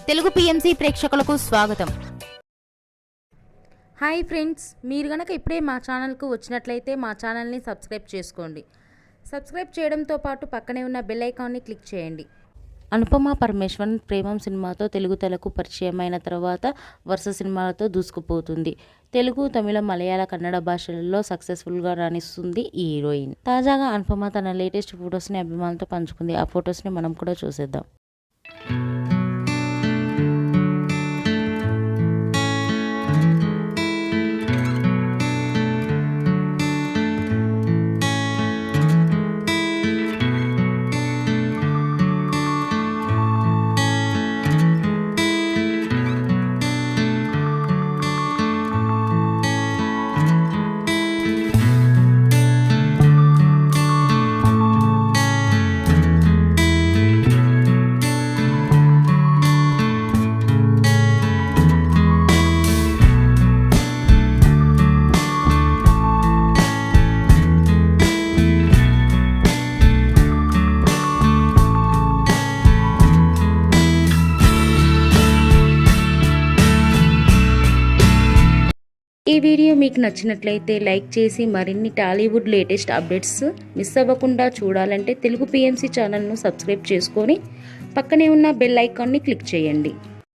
Telugu PMC ప్రేక్షకులకు స్వాగతం. Hi friends, మీరు గనక ఇప్పుడే మా ఛానల్కు వచ్చినట్లయితే మా ఛానల్ని సబ్స్క్రైబ్ చేసుకోండి. సబ్స్క్రైబ్ చేయడంతో పాటు పక్కనే ఉన్న బెల్ ఐకాన్ని క్లిక్ చేయండి. అనుపమ పరమేశ్వరన్ ప్రేమం సినిమాతో తెలుగు తెరకు పరిచయమైన తర్వాత వరుస సినిమాలతో దూసుకుపోతుంది. తెలుగు, తమిళ, మలయాళ, కన్నడ భాషలలో సక్సెస్ఫుల్గా రాణిస్తుంది ఈ హీరోయిన్. తాజాగా అనుపమ తన లేటెస్ట్ ఫొటోస్ని అభిమానులతో పంచుకుంది. ఆ ఫొటోస్ని మనం కూడా చూసేద్దాం. ఈ వీడియో మీకు నచ్చినట్లయితే లైక్ చేసి మరిన్ని టాలీవుడ్ లేటెస్ట్ అప్డేట్స్ మిస్ అవ్వకుండా చూడాలంటే తెలుగు పిఎంసి ఛానల్ను సబ్స్క్రైబ్ చేసుకొని పక్కనే ఉన్న బెల్ ఐకాన్ని క్లిక్ చేయండి.